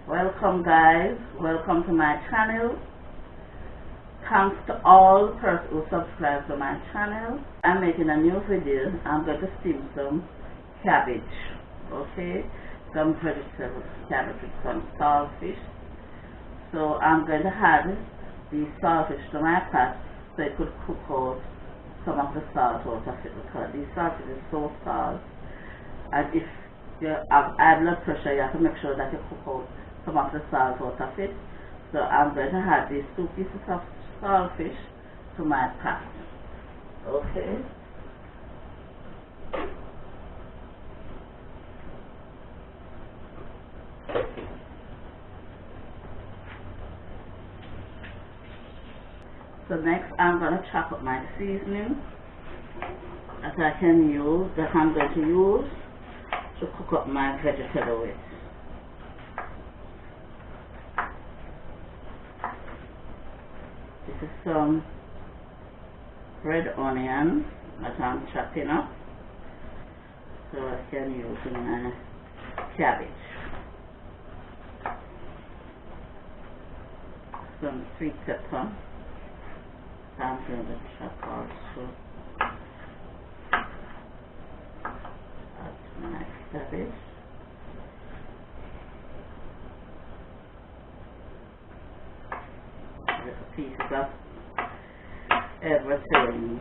Welcome guys, welcome to my channel. Thanks to all persons who subscribe to my channel. I'm making a new video. I'm going to steam some cabbage, okay, some vegetables, cabbage with some saltfish. So I'm going to add the saltfish to my pot so it could cook out some of the salt out of it, because the saltfish is so salt, and if you have high blood pressure you have to make sure that you cook out some of the salt out of it. So I'm going to add these 2 pieces of saltfish to my pot. Okay. So next I'm going to chop up my seasoning that I can use, that I'm going to use to cook up my vegetable with. This is some red onion that I'm chopping up so I can use in my cabbage. Some sweet pepper I'm going to chop also. That's my cabbage. Little pieces of everything.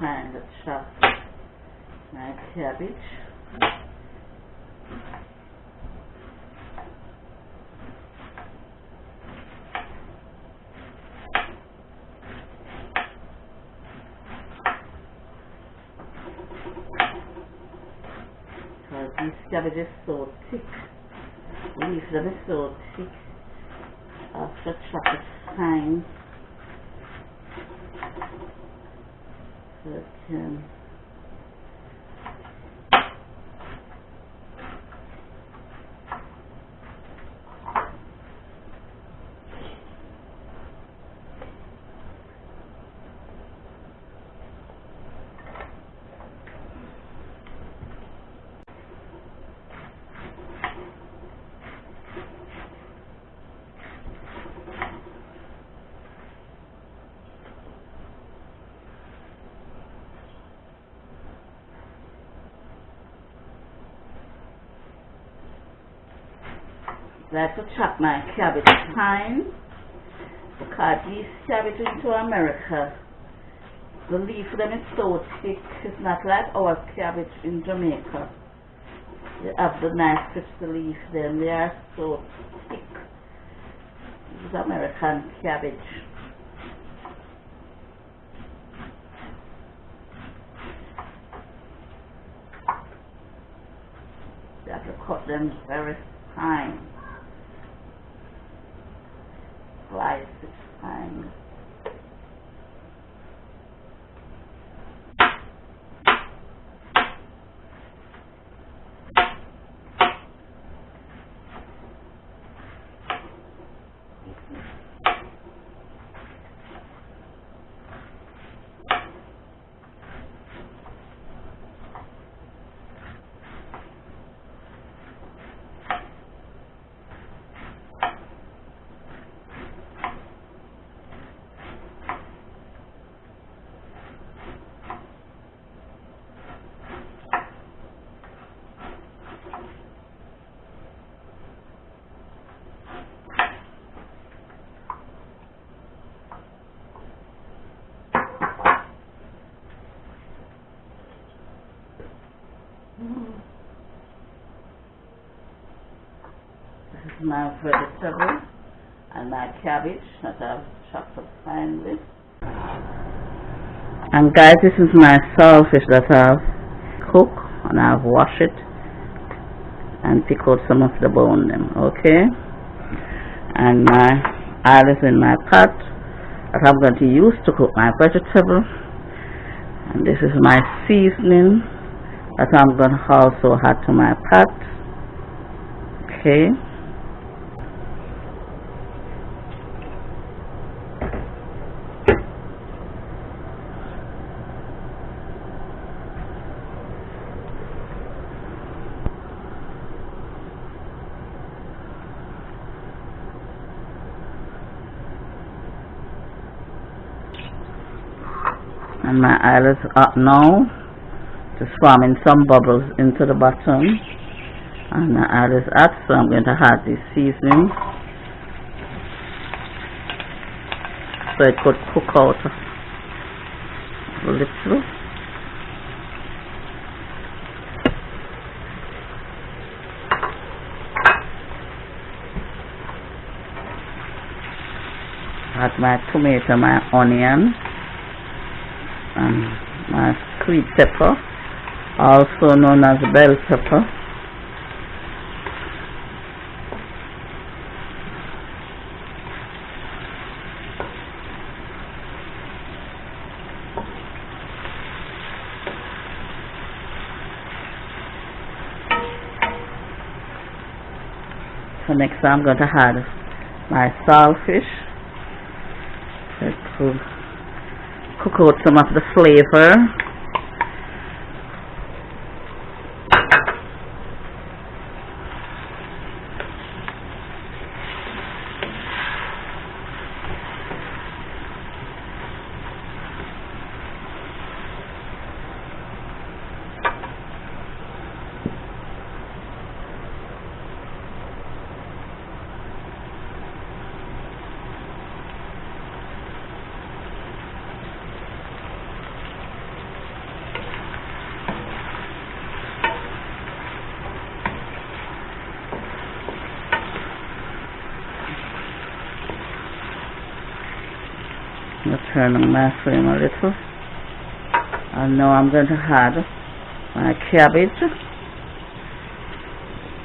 Trying to chop my cabbage. Because this cabbage is so thick, the leaf them is so thick, I have to chop it fine. So it can I like to chop my cabbage fine, because these cabbage into America, the leaf of them is so thick. It's not like our cabbage in Jamaica. They have the nice crispy leaf them. They are so thick. This is American cabbage. You have to cut them very fine. Slice it fine. my vegetable and my cabbage that I've chopped up finely. And guys, this is my saltfish that I've cooked and I've washed it and pick out some of the bone them, okay? And my oil is in my pot that I'm going to use to cook my vegetable. And this is my seasoning that I'm going to also add to my pot, okay? And my oil is up now, just forming some bubbles into the bottom. And my oil is hot, so I'm going to add this seasoning so it could cook out a little. Add my tomato, my onion, and my sweet pepper, also known as bell pepper. So next I'm going to add my saltfish. It will cook out some of the flavor. Turn on my flame a little, and now I'm going to add my cabbage.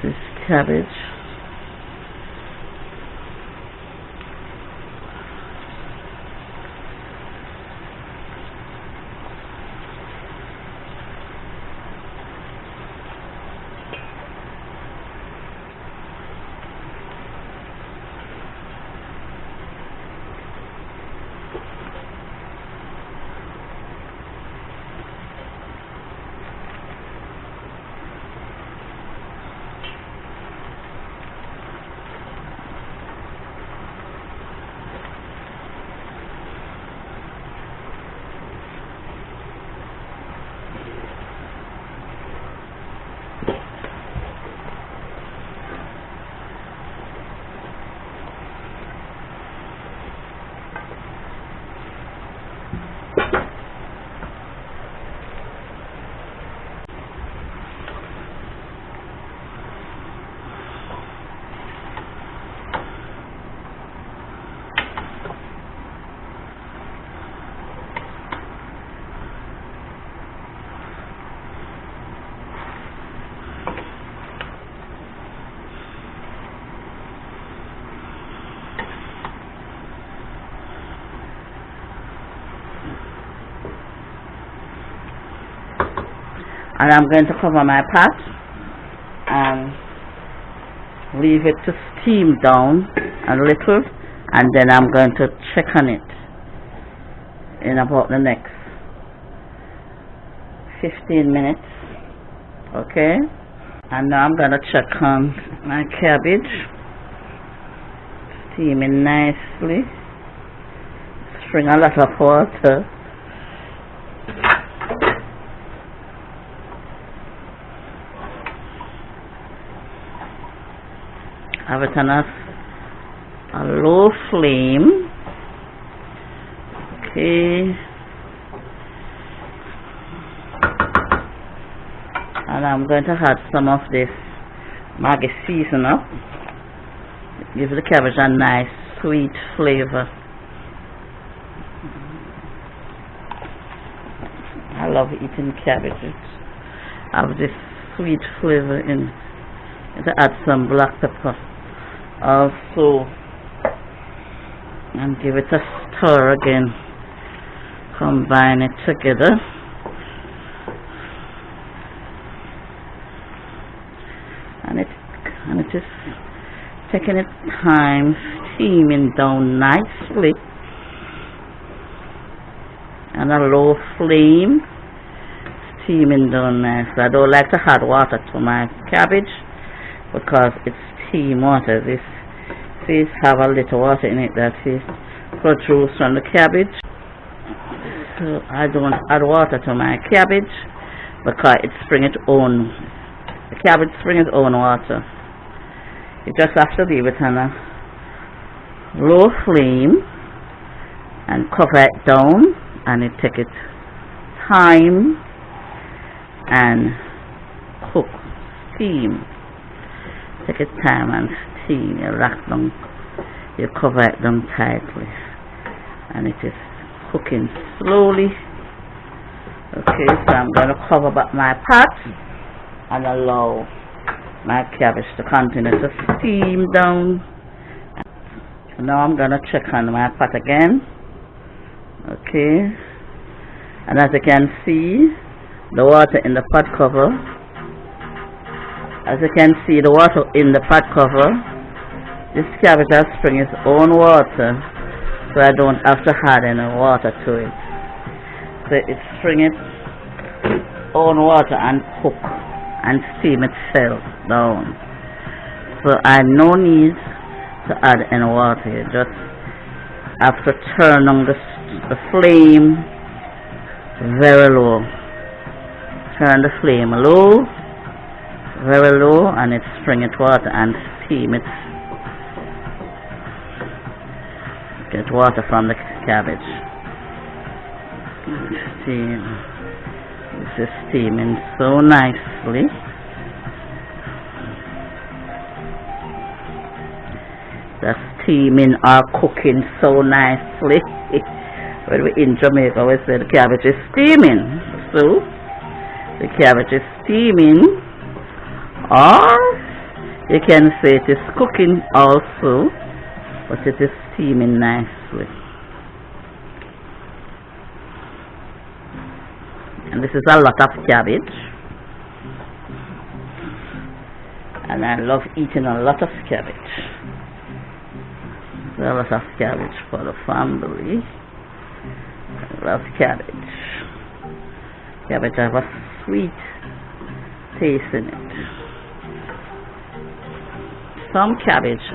This cabbage. And I'm going to cover my pot and leave it to steam down a little, and then I'm going to check on it in about the next 15 minutes, okay? And now I'm going to check on my cabbage, steaming nicely, spring a lot of water. Have it on a low flame, okay, and I'm going to add some of this Maggi seasoner Give the cabbage a nice sweet flavor. I love eating cabbage. It have this sweet flavor in. To add some black pepper also, and give it a stir again. Combine it together. And it is taking its time, steaming down nicely on a low flame, steaming down nicely. I don't like to add water to my cabbage because it's steam water. This fish have a little water in it that is protrudes from the cabbage. So I don't add water to my cabbage because it spring its own. The cabbage spring its own water. You just have to leave it on a low flame and cover it down, and it take its time and cook, steam. Take its time and steam. You rack down, you cover it down tightly, and it is cooking slowly. Okay, so I'm going to cover back my pot and allow my cabbage to continue to steam down. So now I'm going to check on my pot again. Okay, and as you can see, the water in the pot cover. As you can see, the water in the pot cover, this cabbage has spring its own water, so I don't have to add any water to it. So it's spring its own water and cook and steam itself down. So I no need to add any water. You just have to turn on the flame very low. Turn the flame low, very low, and it spring its water and steam it. Get water from the cabbage. Steam. This is steaming so nicely. The steaming or cooking so nicely. When we're in Jamaica, we say the cabbage is steaming. So the cabbage is steaming, or you can say it is cooking also, but it is steaming nicely. And this is a lot of cabbage, and I love eating a lot of cabbage. A lot of cabbage for the family. I love cabbage. Cabbage have a sweet taste in it. Some cabbage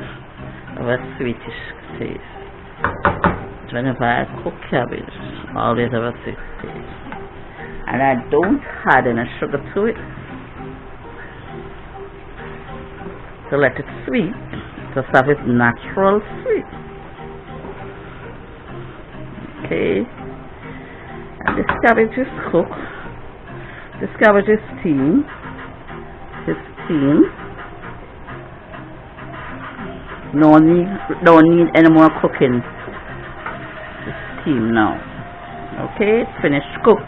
have a sweetish taste. Whenever I cook cabbage, I always have a sweet taste. And I don't add any sugar to it to let it sweet. Just have it natural sweet. Okay. And this cabbage is cooked. This cabbage is steamed. It's steamed. Don't need any more cooking. It's steamed now. Okay, it's finished cooked.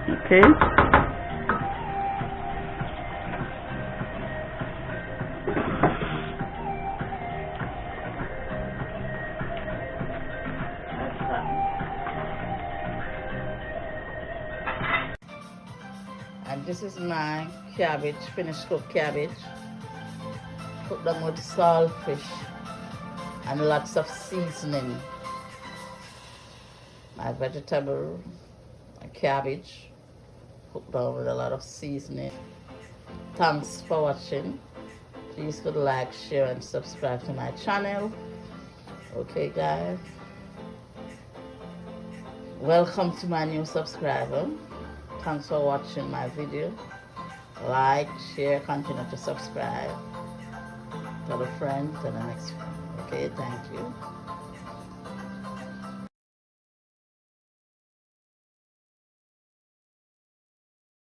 Okay. And this is my cabbage, finished cooked cabbage. Cooked them with saltfish and lots of seasoning. My vegetable, my cabbage, cooked down with a lot of seasoning. Thanks for watching. Please could like, share, and subscribe to my channel. Okay, guys. Welcome to my new subscriber. Thanks for watching my video. Like, share, continue to subscribe. Tell a friend, tell the next friend. Okay, thank you.